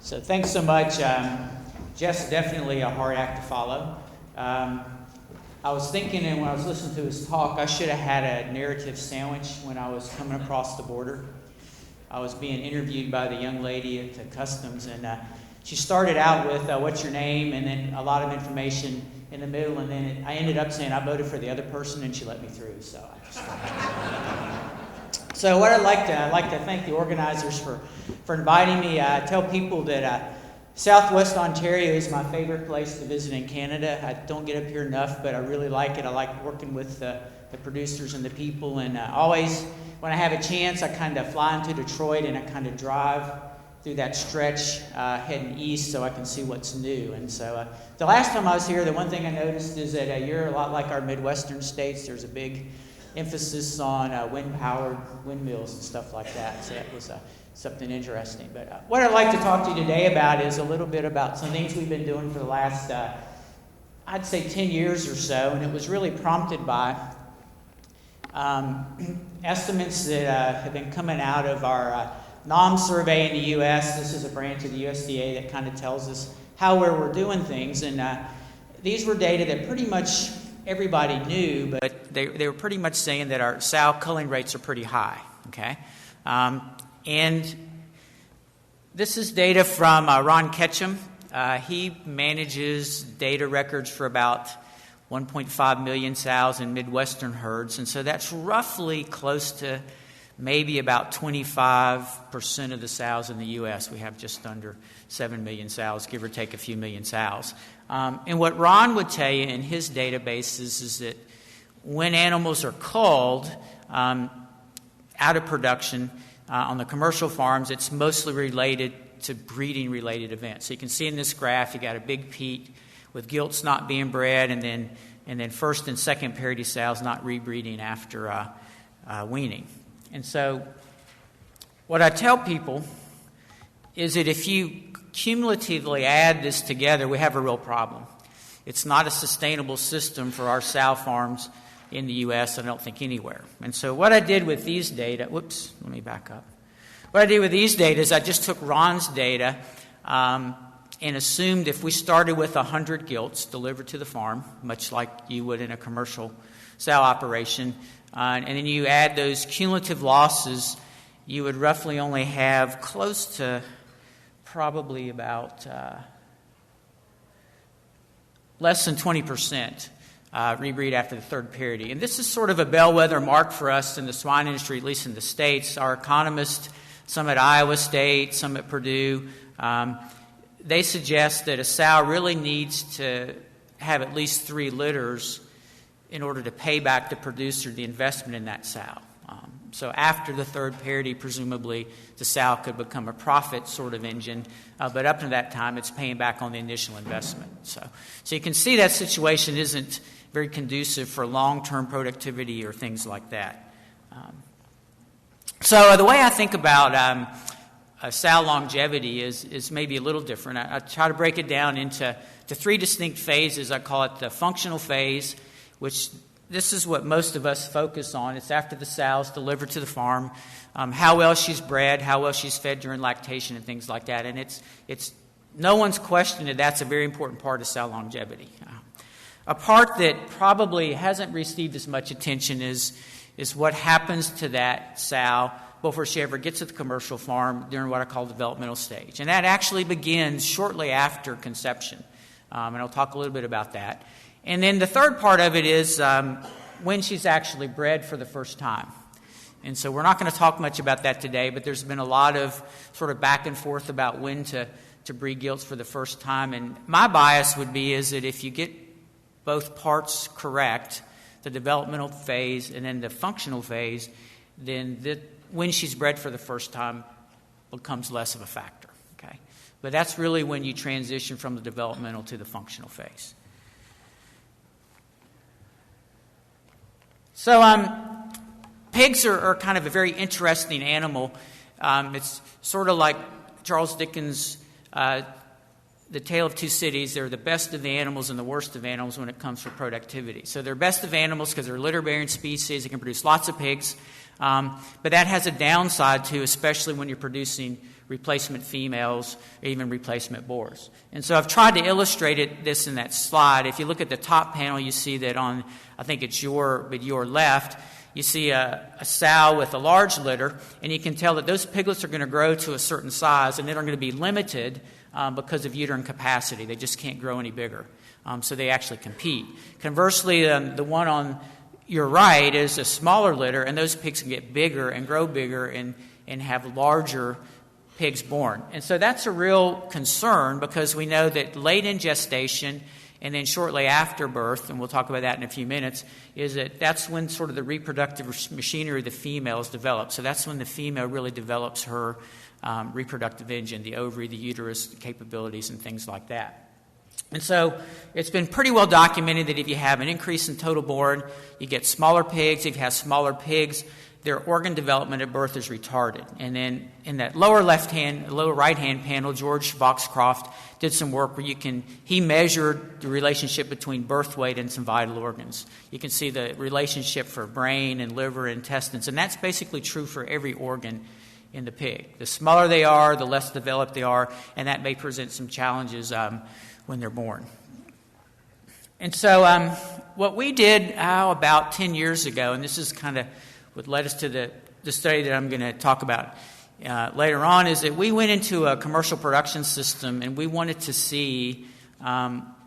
So thanks so much. Jeff's definitely a hard act to follow. I was thinking, and when I was listening to his talk, I should have had a narrative sandwich when I was coming across the border. I was being interviewed by the young lady at the customs, and she started out with, what's your name, and then a lot of information in the middle, and then I ended up saying I voted for the other person, and she let me through. So what I'd like to thank the organizers for inviting me. I tell people that Southwest Ontario is my favorite place to visit in Canada. I don't get up here enough, but I really like it. I like working with the producers and the people, and always when I have a chance, I kind of fly into Detroit and I kind of drive through that stretch heading east so I can see what's new. And so the last time I was here, the one thing I noticed is that you're a lot like our Midwestern states. There's a big emphasis on wind-powered windmills and stuff like that. So that was something interesting. But what I'd like to talk to you today about is a little bit about some things we've been doing for the last, I'd say 10 years or so. And it was really prompted by estimates that have been coming out of our NOM survey in the U.S. This is a branch of the USDA that kind of tells us how we're doing things. And these were data that pretty much everybody knew, but they were pretty much saying that our sow culling rates are pretty high, okay? And this is data from Ron Ketchum. He manages data records for about 1.5 million sows in Midwestern herds, and so that's roughly close to maybe about 25% of the sows in the U.S. We have just under 7 million sows, give or take a few million sows. And what Ron would tell you in his databases is that when animals are culled out of production on the commercial farms, it's mostly related to breeding-related events. So you can see in this graph, you got a big peak with gilts not being bred, and then first and second parity sows not rebreeding after weaning. And so what I tell people is that if you cumulatively add this together, we have a real problem. It's not a sustainable system for our sow farms in the U.S., I don't think anywhere. And so what I did with these data, let me back up. What I did with these data is I just took Ron's data and assumed if we started with 100 gilts delivered to the farm, much like you would in a commercial sow operation, and then you add those cumulative losses, you would roughly only have close to probably about less than 20% rebreed after the third parity. And this is sort of a bellwether mark for us in the swine industry, at least in the States. Our economists, some at Iowa State, some at Purdue, they suggest that a sow really needs to have at least 3 litters in order to pay back the producer the investment in that sow. So after the third parity, presumably, the sow could become a profit sort of engine, but up to that time, it's paying back on the initial investment. So you can see that situation isn't very conducive for long-term productivity or things like that. So the way I think about sow longevity is maybe a little different. I try to break it down into 3 distinct phases. I call it the functional phase, which this is what most of us focus on. It's after the sow's delivered to the farm, how well she's bred, how well she's fed during lactation and things like that. And it's no one's questioned that that's a very important part of sow longevity. A part that probably hasn't received as much attention is what happens to that sow before she ever gets to the commercial farm during what I call the developmental stage. And that actually begins shortly after conception. And I'll talk a little bit about that. And then the third part of it is when she's actually bred for the first time. And so we're not going to talk much about that today, but there's been a lot of sort of back and forth about when to breed gilts for the first time. And my bias would be is that if you get both parts correct, the developmental phase and then the functional phase, then when she's bred for the first time becomes less of a factor. Okay? But that's really when you transition from the developmental to the functional phase. So pigs are kind of a very interesting animal. It's sort of like Charles Dickens the tale of two cities. They're the best of the animals and the worst of animals when it comes to productivity. So they're best of animals because they're litter-bearing species. They can produce lots of pigs. But that has a downside, too, especially when you're producing replacement females or even replacement boars. And so I've tried to illustrate this in that slide. If you look at the top panel, you see that on, I think it's your left, you see a sow with a large litter, and you can tell that those piglets are going to grow to a certain size, and then are going to be limited because of uterine capacity. They just can't grow any bigger. So they actually compete. Conversely, the one on your right is a smaller litter, and those pigs can get bigger and grow bigger and have larger pigs born. And so that's a real concern because we know that late in gestation and then shortly after birth, and we'll talk about that in a few minutes, that's when sort of the reproductive machinery of the female is developed. So that's when the female really develops her reproductive engine, the ovary, the uterus, the capabilities, and things like that. And so it's been pretty well documented that if you have an increase in total born, you get smaller pigs. If you have smaller pigs, their organ development at birth is retarded. And then in that lower right-hand panel, George Foxcroft did some work where he measured the relationship between birth weight and some vital organs. You can see the relationship for brain and liver and intestines, and that's basically true for every organ in the pig. The smaller they are, the less developed they are, and that may present some challenges when they're born. And so what we did about 10 years ago, and this is kind of what led us to the study that I'm going to talk about later on, is that we went into a commercial production system and we wanted to see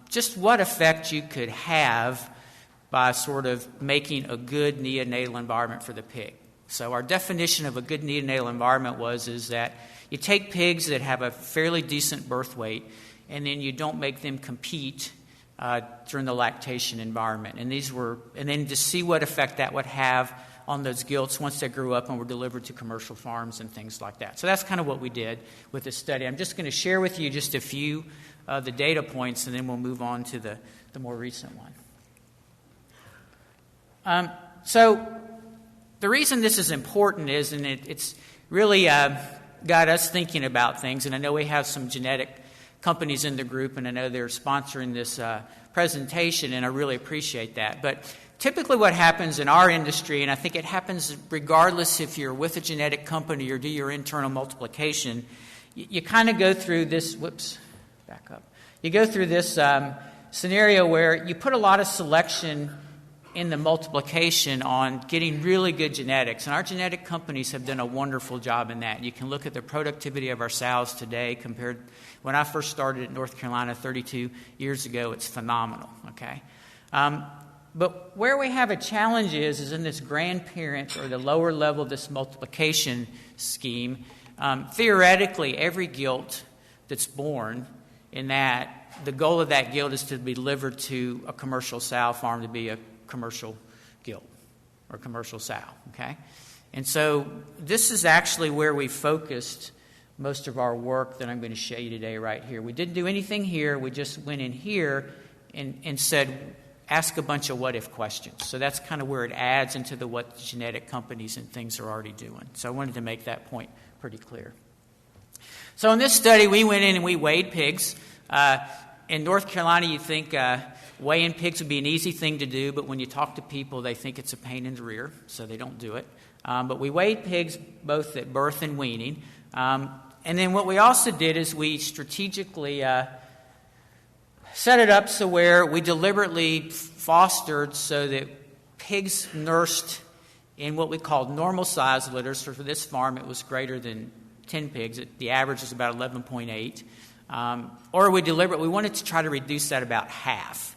just what effect you could have by sort of making a good neonatal environment for the pig. So our definition of a good neonatal environment is that you take pigs that have a fairly decent birth weight and then you don't make them compete during the lactation environment. And then to see what effect that would have on those gilts once they grew up and were delivered to commercial farms and things like that. So that's kind of what we did with this study. I'm just going to share with you just a few of the data points, and then we'll move on to the more recent one. So the reason this is important is, and it's really got us thinking about things, and I know we have some genetic companies in the group, and I know they're sponsoring this presentation, and I really appreciate that. But typically what happens in our industry, and I think it happens regardless if you're with a genetic company or do your internal multiplication, you kind of go through this, back up. You go through this scenario where you put a lot of selection in the multiplication on getting really good genetics. And our genetic companies have done a wonderful job in that. You can look at the productivity of our sows today compared when I first started in North Carolina 32 years ago. It's phenomenal, okay? But where we have a challenge is in this grandparent or the lower level of this multiplication scheme. Theoretically, every gilt that's born in that, the goal of that gilt is to be delivered to a commercial sow farm to be a commercial gilt or commercial sow, okay? And so this is actually where we focused most of our work that I'm going to show you today right here. We didn't do anything here. We just went in here and said, ask a bunch of what-if questions. So that's kind of where it adds into what the genetic companies and things are already doing. So I wanted to make that point pretty clear. So in this study, we went in and we weighed pigs. In North Carolina, you think weighing pigs would be an easy thing to do, but when you talk to people, they think it's a pain in the rear, so they don't do it. But we weighed pigs both at birth and weaning. And then what we also did is we strategically set it up so where we deliberately fostered so that pigs nursed in what we called normal size litters. So for this farm, it was greater than 10 pigs. The average was about 11.8. Or we wanted to try to reduce that about half.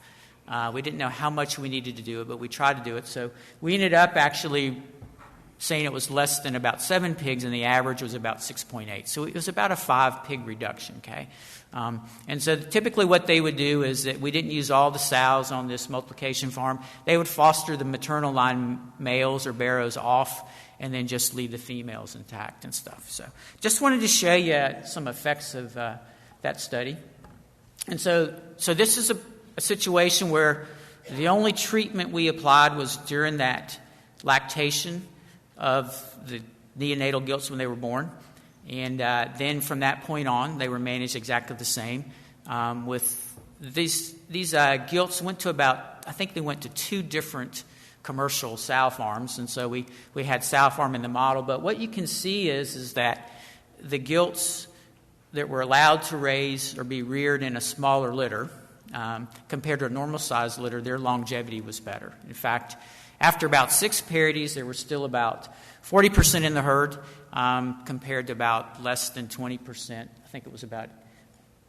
We didn't know how much we needed to do it, but we tried to do it. So we ended up actually saying it was less than about 7 pigs, and the average was about 6.8. So it was about a 5-pig reduction, okay? And so typically what they would do is that we didn't use all the sows on this multiplication farm. They would foster the maternal line males or barrows off and then just leave the females intact and stuff. So just wanted to show you some effects of that study. And so this is a situation where the only treatment we applied was during that lactation of the neonatal gilts when they were born. And then from that point on, they were managed exactly the same. with these gilts went to about, I think they went to 2 different commercial sow farms, and so we had sow farm in the model. But what you can see is that the gilts that were allowed to raise or be reared in a smaller litter compared to a normal size litter, their longevity was better. In fact, after about 6 parities, there were still about 40% in the herd compared to about less than 20%. I think it was about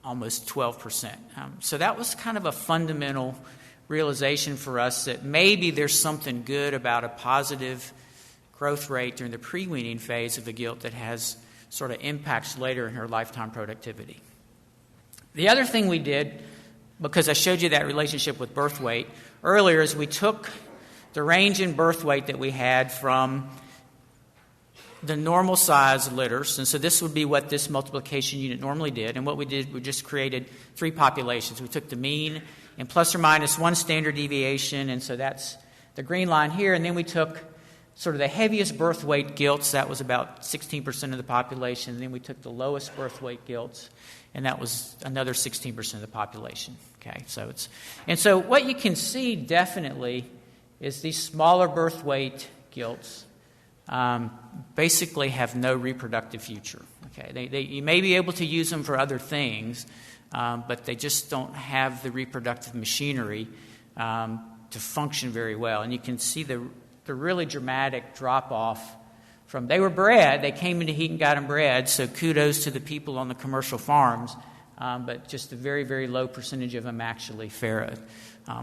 almost 12%. So that was kind of a fundamental realization for us that maybe there's something good about a positive growth rate during the pre-weaning phase of the gilt that has sort of impacts later in her lifetime productivity. The other thing we did, because I showed you that relationship with birth weight earlier, is we took the range in birth weight that we had from the normal size litters, and so this would be what this multiplication unit normally did. And what we did, we just created 3 populations. We took the mean and plus or minus 1 standard deviation, and so that's the green line here. And then we took sort of the heaviest birth weight gilts, that was about 16% of the population. And then we took the lowest birth weight gilts, and that was another 16% of the population. Okay, so what you can see definitely is these smaller birth weight gilts basically have no reproductive future. Okay, you may be able to use them for other things, but they just don't have the reproductive machinery to function very well. And you can see the really dramatic drop-off from, they were bred, they came into heat and got them bred, so kudos to the people on the commercial farms, but just a very, very low percentage of them actually farrowed.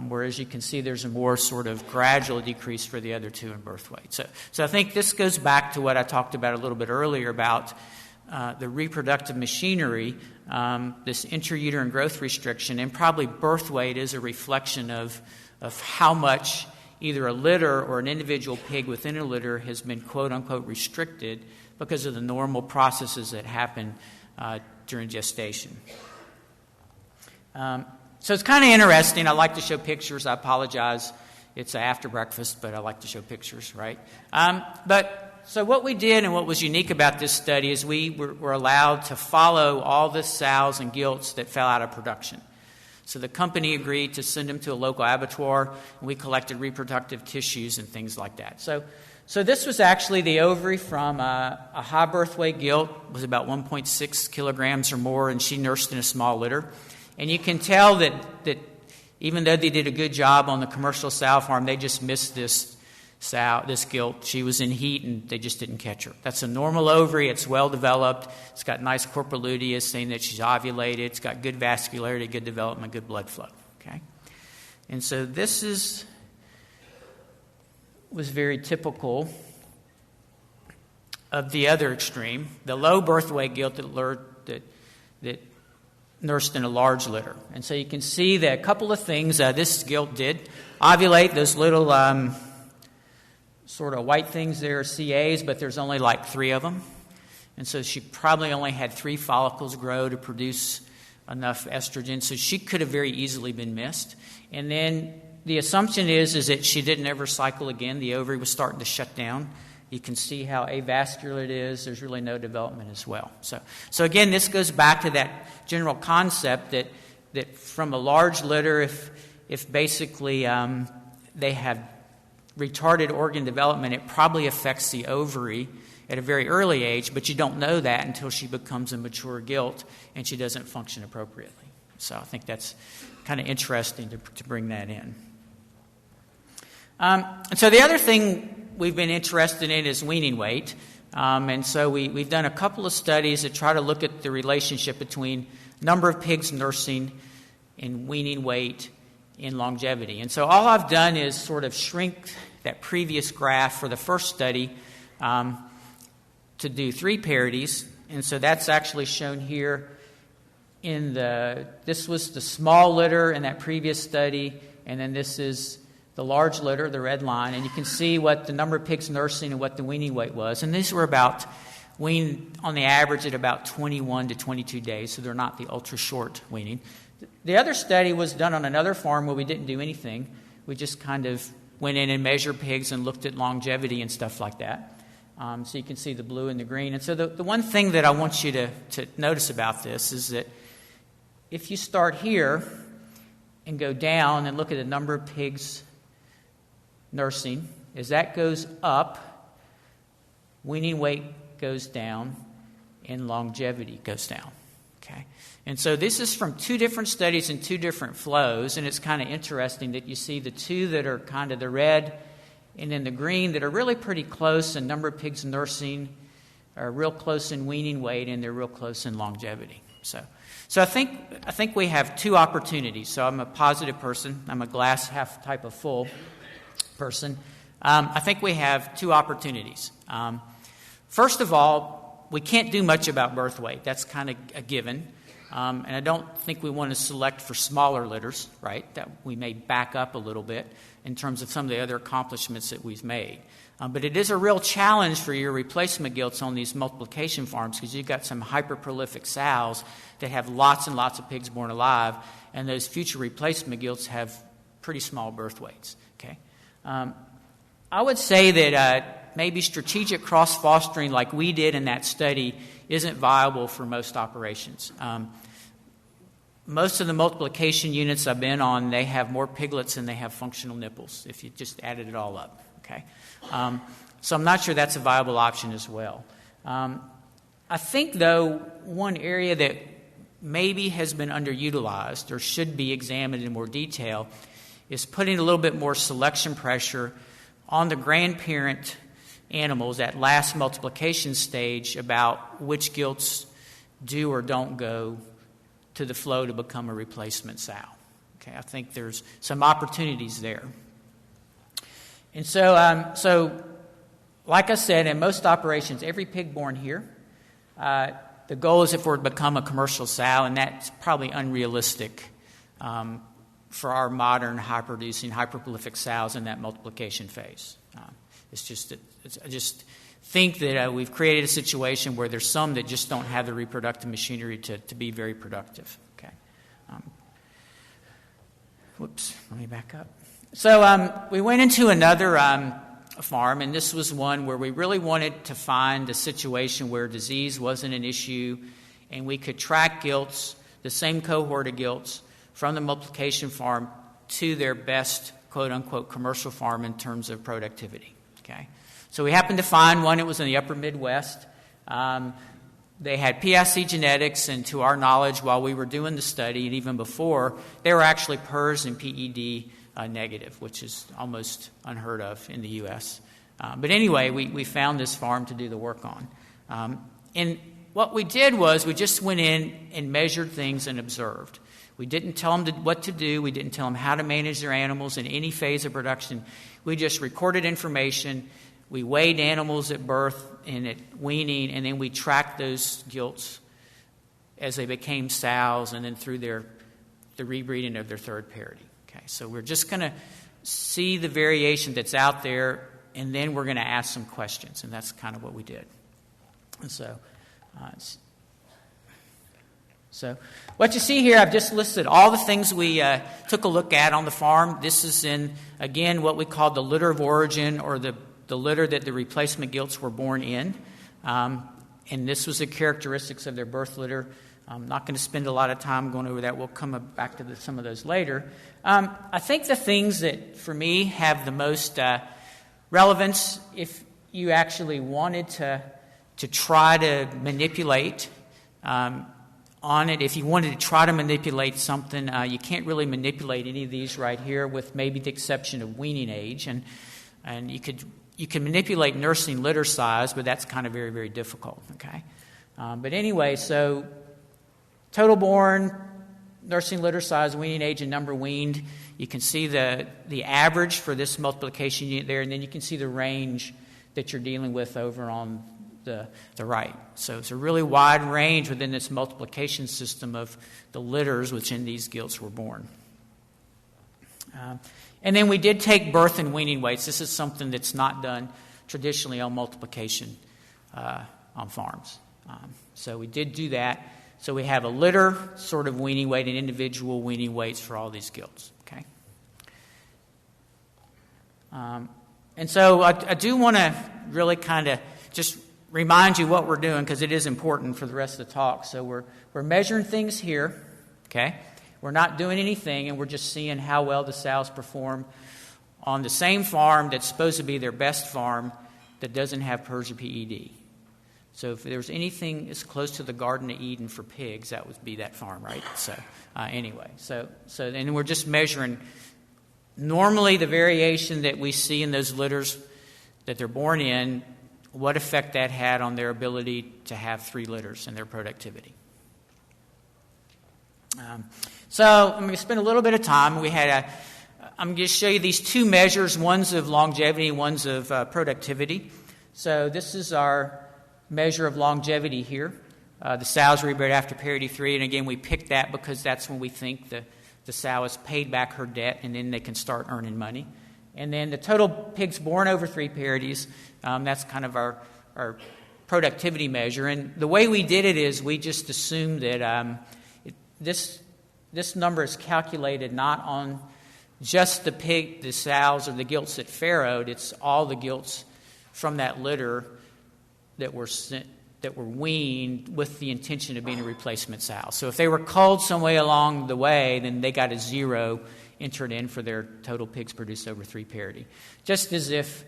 Whereas you can see there's a more sort of gradual decrease for the other 2 in birth weight. So I think this goes back to what I talked about a little bit earlier about the reproductive machinery, this intrauterine growth restriction, and probably birth weight is a reflection of how much either a litter or an individual pig within a litter has been quote-unquote restricted because of the normal processes that happen during gestation. So it's kind of interesting. I like to show pictures. I apologize. It's after breakfast, but I like to show pictures, right? So what we did and what was unique about this study is we were allowed to follow all the sows and gilts that fell out of production. So the company agreed to send them to a local abattoir, and we collected reproductive tissues and things like that. So this was actually the ovary from a high birth weight gilt. It was about 1.6 kilograms or more, and she nursed in a small litter. And you can tell that even though they did a good job on the commercial sow farm, they just missed this gilt. She was in heat, and they just didn't catch her. That's a normal ovary. It's well developed. It's got nice corpus luteus, saying that she's ovulated. It's got good vascularity, good development, good blood flow. Okay, and so this was very typical of the other extreme, the low birth weight gilt that nursed in a large litter. And so you can see that a couple of things this gilt did ovulate. Those little sort of white things there are CAs, but there's only like 3 of them. And so she probably only had 3 follicles grow to produce enough estrogen, so she could have very easily been missed. And then the assumption is that she didn't ever cycle again. The ovary was starting to shut down. You can see how avascular it is. There's really no development as well. So again, this goes back to that general concept that from a large litter, if basically they have retarded organ development, it probably affects the ovary at a very early age, but you don't know that until she becomes a mature gilt and she doesn't function appropriately. So I think that's kind of interesting to bring that in. And so the other thing we've been interested in is weaning weight. And so we've done a couple of studies that try to look at the relationship between number of pigs nursing and weaning weight in longevity. And so all I've done is sort of shrink that previous graph for the first study to do 3 parities. And so that's actually shown here this was the small litter in that previous study, and then this is the large litter, the red line, and you can see what the number of pigs nursing and what the weaning weight was. And these were about weaned on the average at about 21 to 22 days, so they're not the ultra-short weaning. The other study was done on another farm where we didn't do anything. We just kind of went in and measured pigs and looked at longevity and stuff like that. So you can see the blue and the green. And so the one thing that I want you to notice about this is that if you start here and go down and look at the number of pigs nursing, as that goes up, weaning weight goes down and longevity goes down. Okay? And so this is from two different studies and two different flows, and it's kind of interesting that you see the two that are kind of the red and then the green that are really pretty close in number of pigs nursing, are real close in weaning weight, and they're real close in longevity. So I think we have two opportunities. So I'm a positive person. I'm a glass half type of full person. I think we have two opportunities. First of all, we can't do much about birth weight. That's kind of a given. And I don't think we want to select for smaller litters, right? That we may back up a little bit in terms of some of the other accomplishments that we've made. But it is a real challenge for your replacement gilts on these multiplication farms because you've got some hyper-prolific sows that have lots and lots of pigs born alive, and those future replacement gilts have pretty small birth weights. Okay, I would say that maybe strategic cross-fostering like we did in that study isn't viable for most operations. Most of the multiplication units I've been on, they have more piglets than they have functional nipples, if you just added it all up. Okay, so I'm not sure that's a viable option as well. I think, though, one area that maybe has been underutilized or should be examined in more detail is putting a little bit more selection pressure on the grandparent animals at last multiplication stage about which gilts do or don't go to the flow to become a replacement sow. Okay, I think there's some opportunities there. And so, like I said, in most operations, every pig born here, the goal is if we're to become a commercial sow, and that's probably unrealistic for our modern high-producing, hyper-prolific sows in that multiplication phase. I just think that we've created a situation where there's some that just don't have the reproductive machinery to be very productive. Okay. Let me back up. So we went into another farm, and this was one where we really wanted to find a situation where disease wasn't an issue, and we could track gilts, the same cohort of gilts, from the multiplication farm to their best, quote-unquote, commercial farm in terms of productivity. Okay, so we happened to find one. It was in the upper Midwest. They had PIC genetics, and to our knowledge, while we were doing the study, and even before, they were actually PERS and PED negative, which is almost unheard of in the U.S. But anyway, we found this farm to do the work on. And what we did was we just went in and measured things and observed. We didn't tell them what to do. We didn't tell them how to manage their animals in any phase of production. We just recorded information. We weighed animals at birth and at weaning, and then we tracked those gilts as they became sows and then through the rebreeding of their third parity. Okay, so we're just going to see the variation that's out there, and then we're going to ask some questions, and that's kind of what we did. And so what you see here, I've just listed all the things we took a look at on the farm. This is in, again, what we call the litter of origin, or the litter that the replacement gilts were born in. And this was the characteristics of their birth litter. I'm not going to spend a lot of time going over that. We'll come back to some of those later. I think the things that, for me, have the most relevance, if you actually wanted to try to manipulate on it, if you wanted to try to manipulate something, you can't really manipulate any of these right here, with maybe the exception of weaning age. And you can manipulate nursing litter size, but that's kind of very, very difficult. Okay, but anyway, so total born, nursing litter size, weaning age, and number weaned. You can see the average for this multiplication unit there, and then you can see the range that you're dealing with over on the right. So it's a really wide range within this multiplication system of the litters which in these gilts were born. And then we did take birth and weaning weights. This is something that's not done traditionally on multiplication on farms. So we did do that. So we have a litter sort of weaning weight and individual weaning weights for all these gilts. Okay. And so I do want to really kind of just remind you what we're doing, because it is important for the rest of the talk. So we're measuring things here. okay? We're not doing anything, and we're just seeing how well the sows perform on the same farm that's supposed to be their best farm that doesn't have PRRS or PED. So if there's anything as close to the Garden of Eden for pigs, that would be that farm, right? So anyway, and we're just measuring. Normally, the variation that we see in those litters that they're born in, what effect that had on their ability to have 3 litters and their productivity. So I'm going to spend a little bit of time. I'm going to show you these 2 measures. One's of longevity, one's of productivity. So this is our measure of longevity here. The sows rebred after parity 3, and again, we picked that because that's when we think the sow has paid back her debt, and then they can start earning money. And then the total pigs born over 3 parities, that's kind of our productivity measure. And the way we did it is we just assumed that this number is calculated not on just the sows or the gilts that farrowed. It's all the gilts from that litter that were weaned with the intention of being a replacement sow. So if they were culled some way along the way, then they got a 0 entered in for their total pigs produced over 3 parity. Just as if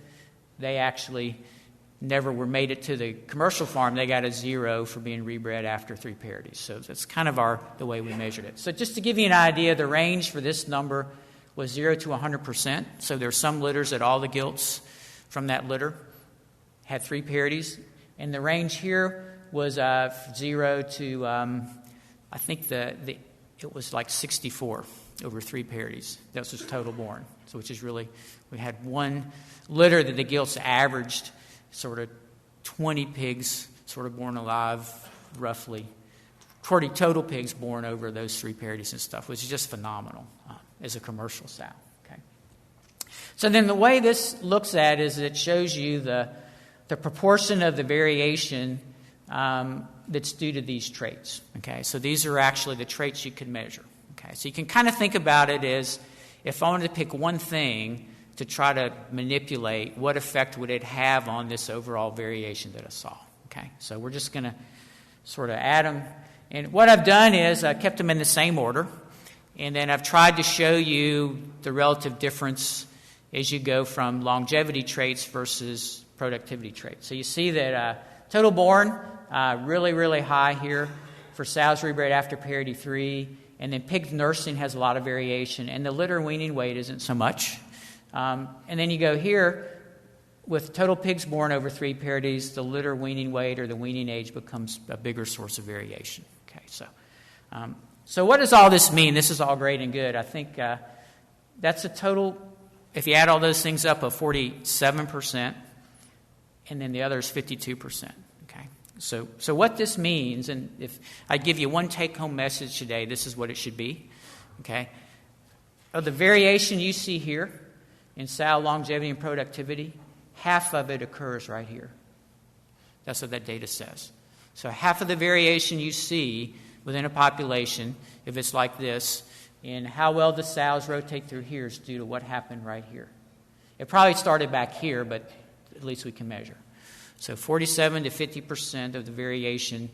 they actually never were made it to the commercial farm, they got a 0 for being rebred after 3 parities. So that's kind of the way we measured it. So just to give you an idea, the range for this number was 0 to 100%. So there's some litters that all the gilts from that litter had 3 parities. And the range here was 0 to, I think it was like 64 over 3 parities. That was just total born. So which is really, we had one litter that the gilts averaged sort of 20 pigs sort of born alive, roughly. 40 total pigs born over those 3 parities and stuff, which is just phenomenal as a commercial sow. Okay. So then the way this looks at is it shows you the proportion of the variation that's due to these traits. Okay, so these are actually the traits you can measure. Okay, so you can kind of think about it as if I wanted to pick one thing to try to manipulate, what effect would it have on this overall variation that I saw? Okay, so we're just going to sort of add them. And what I've done is I kept them in the same order, and then I've tried to show you the relative difference as you go from longevity traits versus productivity traits. So you see that total born, really, really high here for sows rebred after parity 3, and then pig nursing has a lot of variation, and the litter weaning weight isn't so much. And then you go here, with total pigs born over 3 parities, the litter weaning weight or the weaning age becomes a bigger source of variation. Okay, so what does all this mean? This is all great and good. I think that's a total, if you add all those things up, of 47%, and then the other is 52%. Okay, so what this means, and if I give you one take-home message today, this is what it should be. Okay, of the variation you see here in sow longevity and productivity, half of it occurs right here. That's what that data says. So half of the variation you see within a population, if it's like this, in how well the sows rotate through here is due to what happened right here. It probably started back here, but at least we can measure. So 47 to 50% of the variation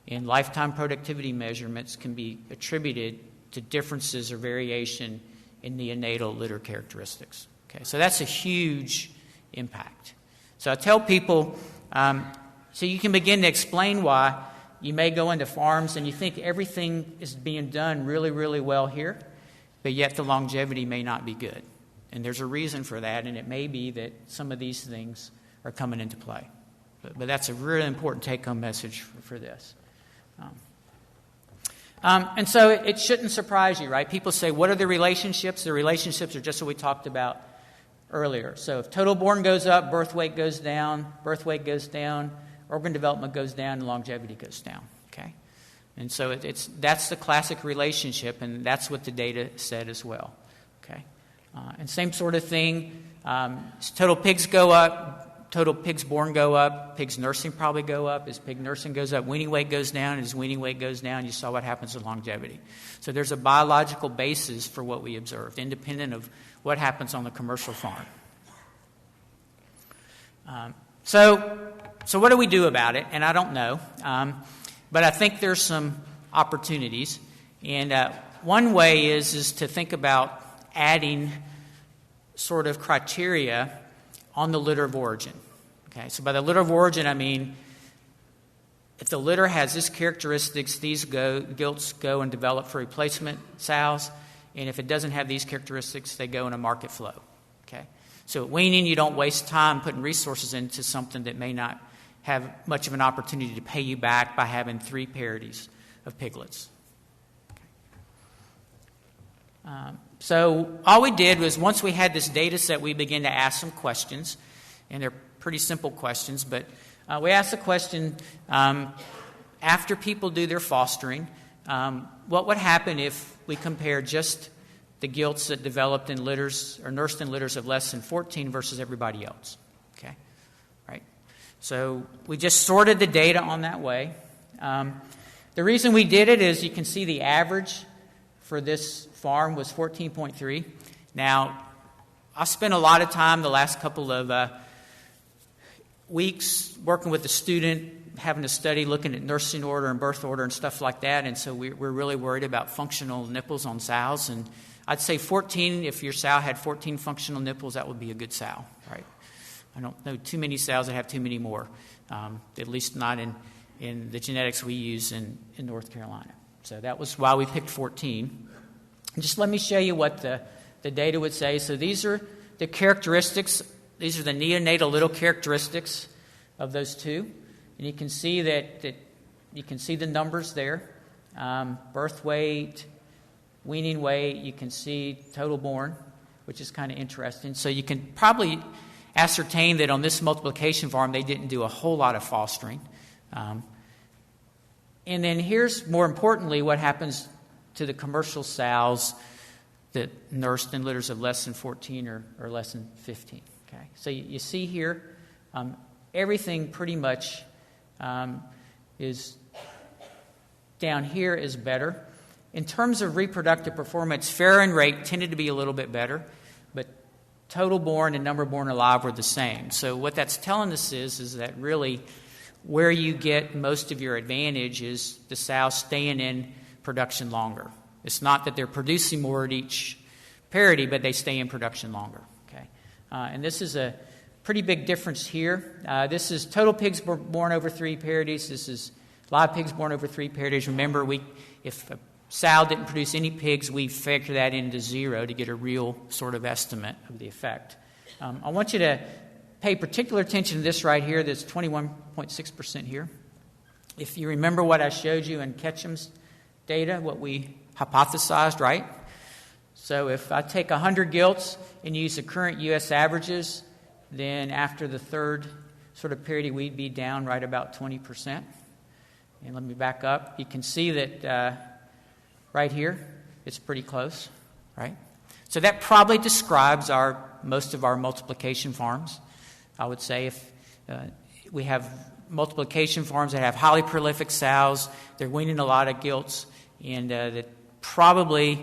in lifetime productivity measurements can be attributed to differences or variation in neonatal litter characteristics. Okay, so that's a huge impact. So I tell people, so you can begin to explain why you may go into farms and you think everything is being done really, really well here, but yet the longevity may not be good. And there's a reason for that, and it may be that some of these things are coming into play. But that's a really important take-home message for this. And so it shouldn't surprise you, right? People say, what are the relationships? The relationships are just what we talked about earlier. So if total born goes up, birth weight goes down, organ development goes down, and longevity goes down. Okay, and so that's the classic relationship, and that's what the data said as well. Okay, and same sort of thing. Total pigs go up, total pigs born go up, pigs nursing probably go up. As pig nursing goes up, weaning weight goes down. As weaning weight goes down, you saw what happens with longevity. So there's a biological basis for what we observed, independent of what happens on the commercial farm. So what do we do about it? And I don't know, but I think there's some opportunities. And one way is to think about adding sort of criteria on the litter of origin. Okay, so by the litter of origin, I mean if the litter has this characteristics, these gilts go and develop for replacement sows, and if it doesn't have these characteristics, they go in a market flow. Okay, so at weaning, you don't waste time putting resources into something that may not have much of an opportunity to pay you back by having 3 parities of piglets. So all we did was, once we had this data set, we began to ask some questions, and they're pretty simple questions, but we asked the question, after people do their fostering, what would happen if we compare just the gilts that developed in litters or nursed in litters of less than 14 versus everybody else? Okay, right. So we just sorted the data on that way. The reason we did it is you can see the average for this farm was 14.3. Now, I spent a lot of time the last couple of weeks working with a student, having to study, looking at nursing order and birth order and stuff like that, and so we're really worried about functional nipples on sows. And I'd say 14, if your sow had 14 functional nipples, that would be a good sow, right? I don't know too many sows that have too many more, at least not in the genetics we use in North Carolina. So that was why we picked 14. And just let me show you what the data would say. So these are the characteristics. These are the neonatal little characteristics of those two. And you can see that you can see the numbers there. Birth weight, weaning weight, you can see total born, which is kind of interesting. So you can probably ascertain that on this multiplication farm, they didn't do a whole lot of fostering. And then here's, more importantly, what happens to the commercial sows that nursed in litters of less than 14 or less than 15. Okay, so you see here, everything pretty much is down here is better. In terms of reproductive performance, farrowing rate tended to be a little bit better, but total born and number born alive were the same. So what that's telling us is that really where you get most of your advantage is the sows staying in production longer. It's not that they're producing more at each parity, but they stay in production longer. Okay, and this is a pretty big difference here. This is total pigs born over 3 parities. This is live pigs born over 3 parities. Remember, if a sow didn't produce any pigs, we factor that into 0 to get a real sort of estimate of the effect. I want you to pay particular attention to this right here, that's 21.6% here. If you remember what I showed you in Ketchum's data, what we hypothesized, right? So if I take 100 gilts and use the current U.S. averages, then after the third sort of parity, we'd be down right about 20%. And let me back up. You can see that right here, it's pretty close, right? So that probably describes most of our multiplication farms. I would say if we have multiplication farms that have highly prolific sows, they're weaning a lot of gilts, and that probably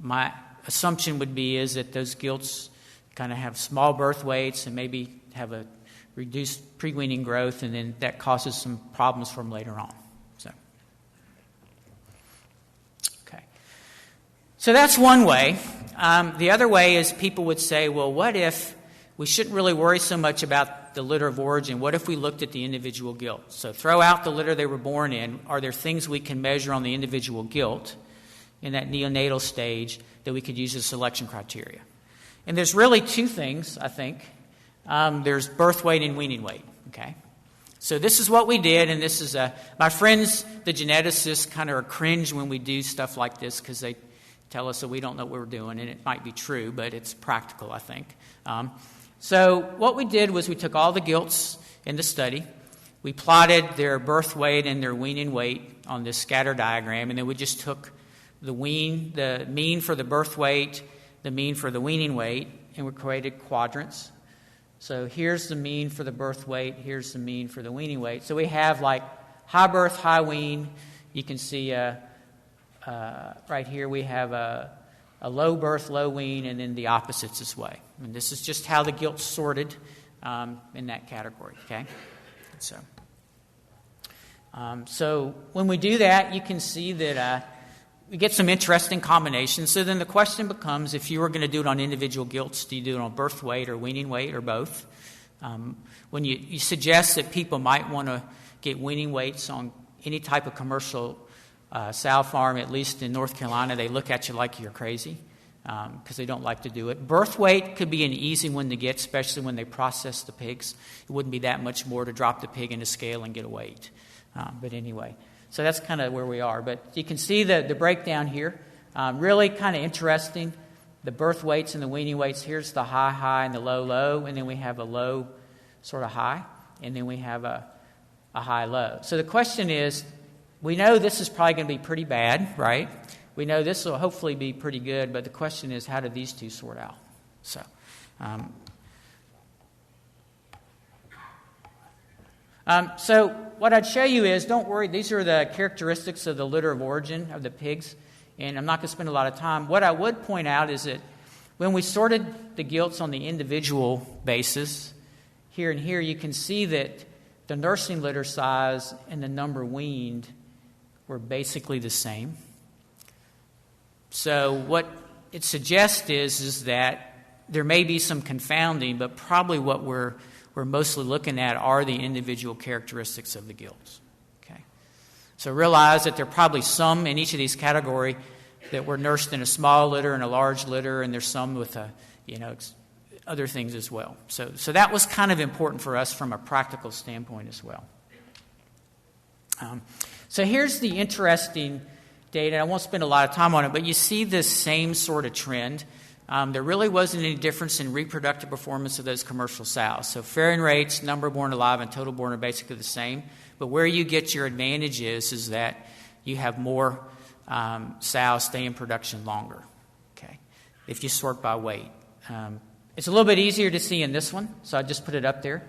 my assumption would be is that those gilts kind of have small birth weights and maybe have a reduced pre-weaning growth, and then that causes some problems for them later on. So that's one way. The other way is people would say, well, what if we shouldn't really worry so much about the litter of origin? What if we looked at the individual gilt? So throw out the litter they were born in. Are there things we can measure on the individual gilt in that neonatal stage that we could use as selection criteria? And there's really 2 things, I think. There's birth weight and weaning weight. Okay, so this is what we did, and this is my friends, the geneticists, kind of cringe when we do stuff like this because they tell us that we don't know what we're doing, and it might be true, but it's practical, I think. So what we did was we took all the gilts in the study, we plotted their birth weight and their weaning weight on this scatter diagram, and then we just took the mean for the birth weight, the mean for the weaning weight, and we created quadrants. So here's the mean for the birth weight, here's the mean for the weaning weight. So we have like high birth, high wean. You can see right here we have a low birth, low wean, and then the opposites this way. And this is just how the gilts sorted in that category. Okay, so when we do that, you can see that we get some interesting combinations. So then the question becomes, if you were going to do it on individual gilts, do you do it on birth weight or weaning weight or both? When you suggest that people might want to get weaning weights on any type of commercial sow farm, at least in North Carolina, they look at you like you're crazy because they don't like to do it. Birth weight could be an easy one to get, especially when they process the pigs. It wouldn't be that much more to drop the pig in a scale and get a weight. But anyway, so that's kind of where we are. But you can see the breakdown here. Really kind of interesting. The birth weights and the weaning weights. Here's the high, high, and the low, low. And then we have a low, sort of high. And then we have a high, low. So the question is, we know this is probably going to be pretty bad, right? We know this will hopefully be pretty good. But the question is, how do these two sort out? So what I'd show you is, don't worry, these are the characteristics of the litter of origin of the pigs, and I'm not going to spend a lot of time. What I would point out is that when we sorted the gilts on the individual basis, here and here, you can see that the nursing litter size and the number weaned were basically the same. So what it suggests is that there may be some confounding, but probably what we're mostly looking at are the individual characteristics of the gilts. Okay, so realize that there are probably some in each of these categories that were nursed in a small litter and a large litter, and there's some with other things as well. So that was kind of important for us from a practical standpoint as well. So here's the interesting data. I won't spend a lot of time on it, but you see this same sort of trend. There really wasn't any difference in reproductive performance of those commercial sows. So farrowing rates, number born alive, and total born are basically the same. But where you get your advantage is that you have more sows stay in production longer, okay, if you sort by weight. It's a little bit easier to see in this one, so I just put it up there.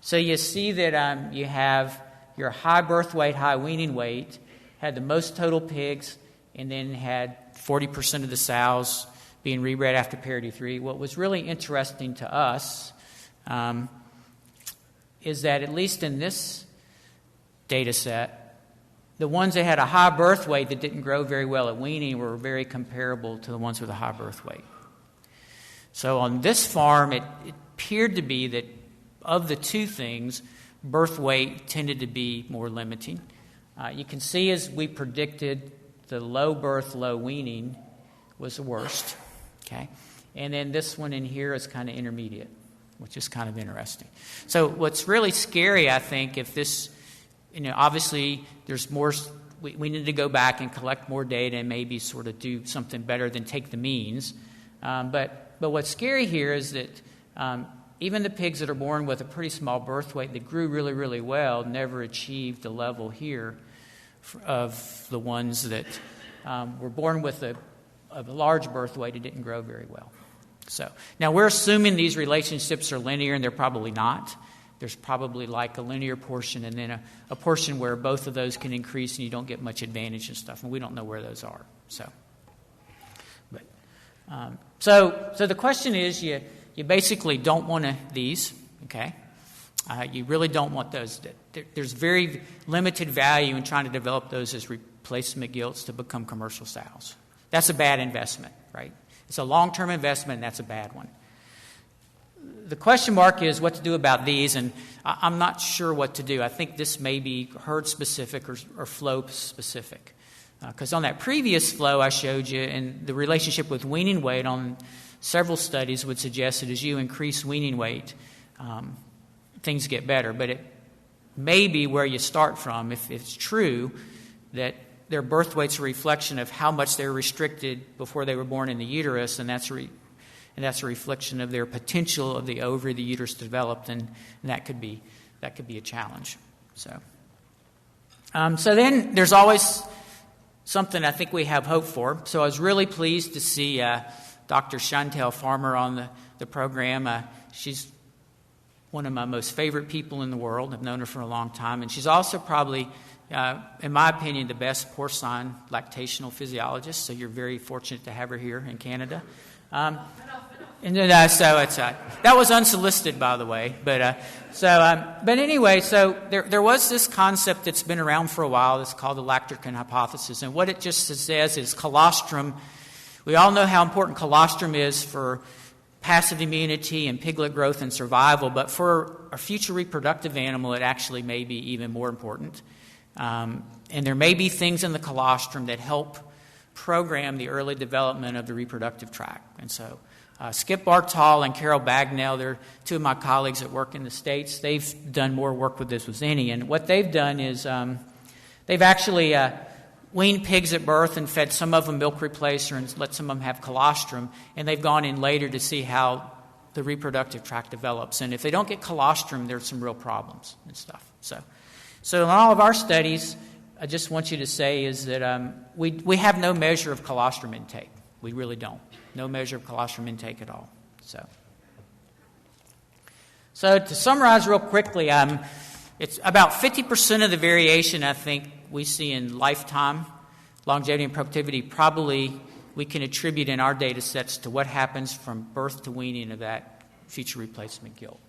So you see that you have your high birth weight, high weaning weight, had the most total pigs, and then had 40% of the sows being rebred after parity 3. What was really interesting to us is that at least in this data set, the ones that had a high birth weight that didn't grow very well at weaning were very comparable to the ones with a high birth weight. So on this farm, it appeared to be that of the two things, birth weight tended to be more limiting. You can see as we predicted, the low birth, low weaning was the worst. Okay, and then this one in here is kind of intermediate, which is kind of interesting. So what's really scary, I think, if this, obviously there's more, we need to go back and collect more data and maybe sort of do something better than take the means. But what's scary here is that even the pigs that are born with a pretty small birth weight that grew really, really well never achieved the level here of the ones that were born with a large birth weight and didn't grow very well. So now we're assuming these relationships are linear, and they're probably not. There's probably like a linear portion and then a portion where both of those can increase and you don't get much advantage and stuff, and we don't know where those are. So the question is, you basically don't want these, okay? You really don't want those. There's very limited value in trying to develop those as replacement gilts to become commercial sows. That's a bad investment, right? It's a long-term investment, and that's a bad one. The question mark is what to do about these, and I'm not sure what to do. I think this may be herd-specific or flow-specific. Because on that previous flow I showed you, and the relationship with weaning weight on several studies would suggest that as you increase weaning weight, things get better. But it may be where you start from, if it's true, that their birth weight's a reflection of how much they were restricted before they were born in the uterus, and that's a reflection of their potential of the ovary, the uterus developed, and that could be a challenge. So then there's always something I think we have hope for. So I was really pleased to see Dr. Chantel Farmer on the program. She's one of my most favorite people in the world. I've known her for a long time, and she's also probably, in my opinion, the best porcine lactational physiologist. So you're very fortunate to have her here in Canada. And then, so it's that was unsolicited, by the way. But anyway, so there was this concept that's been around for a while. It's called the Lacterkin hypothesis, and what it just says is colostrum. We all know how important colostrum is for passive immunity and piglet growth and survival, but for a future reproductive animal, it actually may be even more important. And there may be things in the colostrum that help program the early development of the reproductive tract. And so Skip Bartol and Carol Bagnell, they're two of my colleagues that work in the States. They've done more work with this with any. And what they've done is they've actually weaned pigs at birth and fed some of them milk replacer and let some of them have colostrum. And they've gone in later to see how the reproductive tract develops. And if they don't get colostrum, there's some real problems and stuff. So in all of our studies, I just want you to say is that we have no measure of colostrum intake. We really don't. No measure of colostrum intake at all. So to summarize real quickly, it's about 50% of the variation I think we see in lifetime longevity and productivity probably we can attribute in our data sets to what happens from birth to weaning of that future replacement gilt.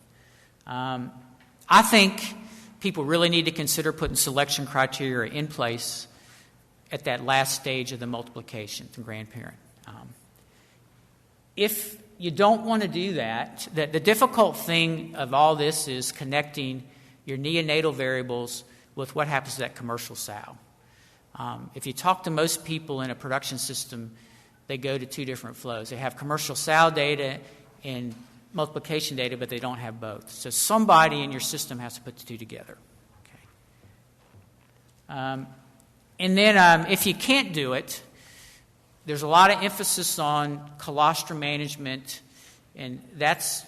I think people really need to consider putting selection criteria in place at that last stage of the multiplication to grandparent. If you don't want to do that, the difficult thing of all this is connecting your neonatal variables with what happens to that commercial sow. If you talk to most people in a production system, they go to two different flows. They have commercial sow data and multiplication data, but they don't have both. So somebody in your system has to put the two together. Okay. And then if you can't do it, there's a lot of emphasis on colostrum management, and that's,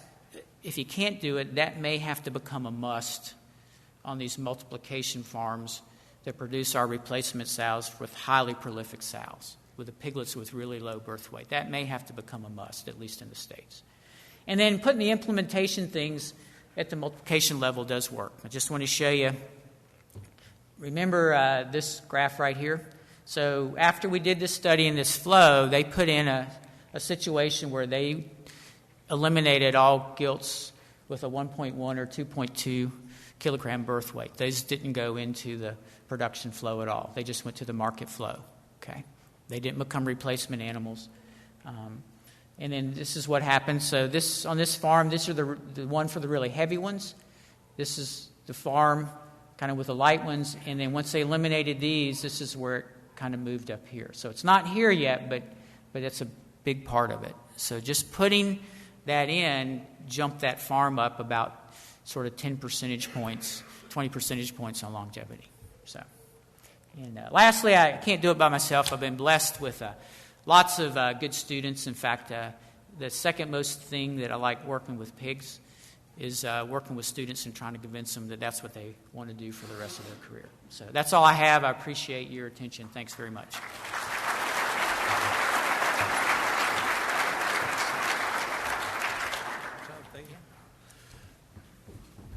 if you can't do it, that may have to become a must on these multiplication farms that produce our replacement sows with highly prolific sows, with the piglets with really low birth weight. That may have to become a must, at least in the States. And then putting the implementation things at the multiplication level does work. I just want to show you, remember this graph right here? So after we did this study in this flow, they put in a situation where they eliminated all gilts with a 1.1 or 2.2 kilogram birth weight. Those didn't go into the production flow at all. They just went to the market flow. Okay, they didn't become replacement animals. And then this is what happened. So this on this farm, these are the one for the really heavy ones. This is the farm kind of with the light ones. And then once they eliminated these, this is where it kind of moved up here. So it's not here yet, but it's a big part of it. So just putting that in jumped that farm up about sort of 10 percentage points, 20 percentage points on longevity. So, and lastly, I can't do it by myself. I've been blessed with lots of good students. In fact, the second most thing that I like working with pigs is working with students and trying to convince them that that's what they want to do for the rest of their career. So that's all I have. I appreciate your attention. Thanks very much.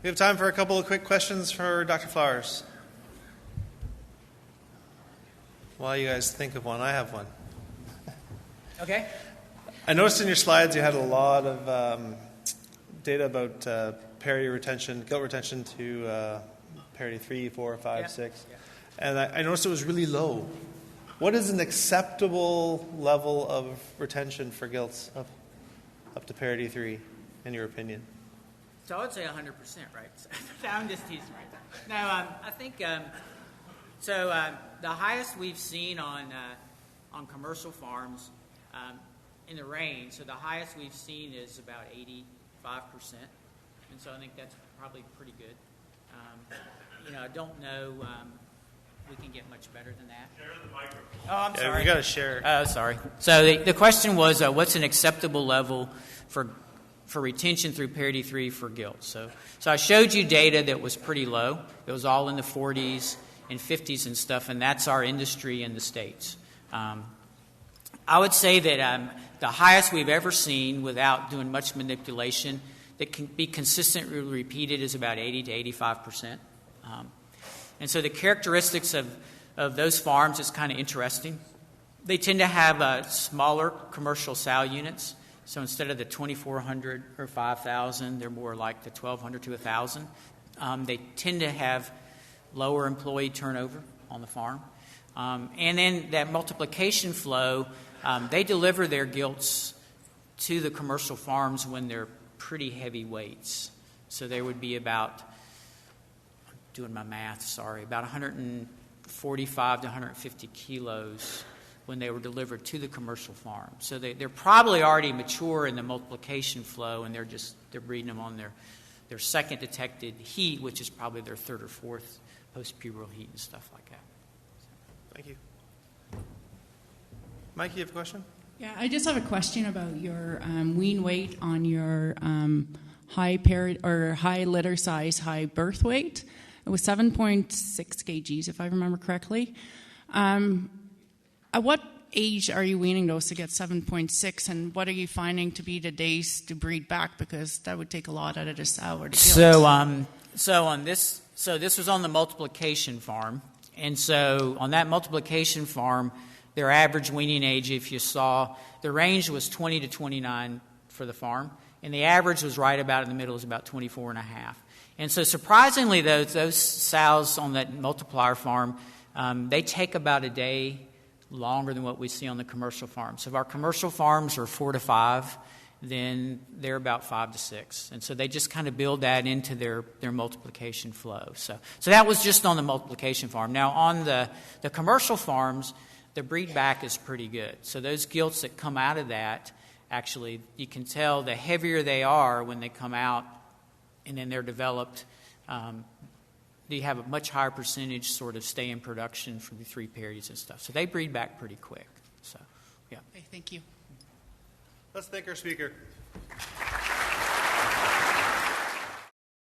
We have time for a couple of quick questions for Dr. Flowers. While you guys think of one, I have one. Okay. I noticed in your slides you had a lot of data about parity retention, gilt retention to parity 3, 4, 5, 6. Yeah. And I noticed it was really low. What is an acceptable level of retention for gilts up to parity 3, in your opinion? So I would say 100%, right? I'm just teasing right now. No, I think the highest we've seen on commercial farms in the range. So the highest we've seen is about 85%, and so I think that's probably pretty good. I don't know. We can get much better than that. Share the microphone. Oh, I'm sorry. We got to share. Oh, sorry. So the question was, what's an acceptable level for retention through parity 3 for gilt? So I showed you data that was pretty low. It was all in the 40s and 50s and stuff, and that's our industry in the States. I would say that the highest we've ever seen without doing much manipulation that can be consistently repeated is about 80 to 85%. And so the characteristics of those farms is kind of interesting. They tend to have smaller commercial sow units So instead of the 2,400 or 5,000, they're more like the 1,200 to 1,000. They tend to have lower employee turnover on the farm. And then that multiplication flow, they deliver their gilts to the commercial farms when they're pretty heavy weights. So there would be about, I'm doing my math, sorry, about 145 to 150 kilos when they were delivered to the commercial farm. So they're probably already mature in the multiplication flow, and they're breeding them on their second detected heat, which is probably their third or fourth post-pubertal heat and stuff like that. Thank you. Mike, you have a question? Yeah, I just have a question about your wean weight on your high litter size, high birth weight. It was 7.6 kgs, if I remember correctly. At what age are you weaning those to get 7.6, and what are you finding to be the days to breed back? Because that would take a lot out of the sow or the gilt. So this was on the multiplication farm, and so on that multiplication farm, their average weaning age, if you saw, the range was 20 to 29 for the farm, and the average was right about in the middle, was about 24 and a half. And so surprisingly, those sows on that multiplier farm, they take about a day longer than what we see on the commercial farms. So if our commercial farms are 4 to 5, then they're about 5 to 6. And so they just kind of build that into their multiplication flow. So that was just on the multiplication farm. Now on the commercial farms, the breed back is pretty good. So those gilts that come out of that, actually, you can tell the heavier they are when they come out and then they're developed, you have a much higher percentage sort of stay in production for the 3 periods and stuff. So they breed back pretty quick. So, yeah. Okay, thank you. Let's thank our speaker.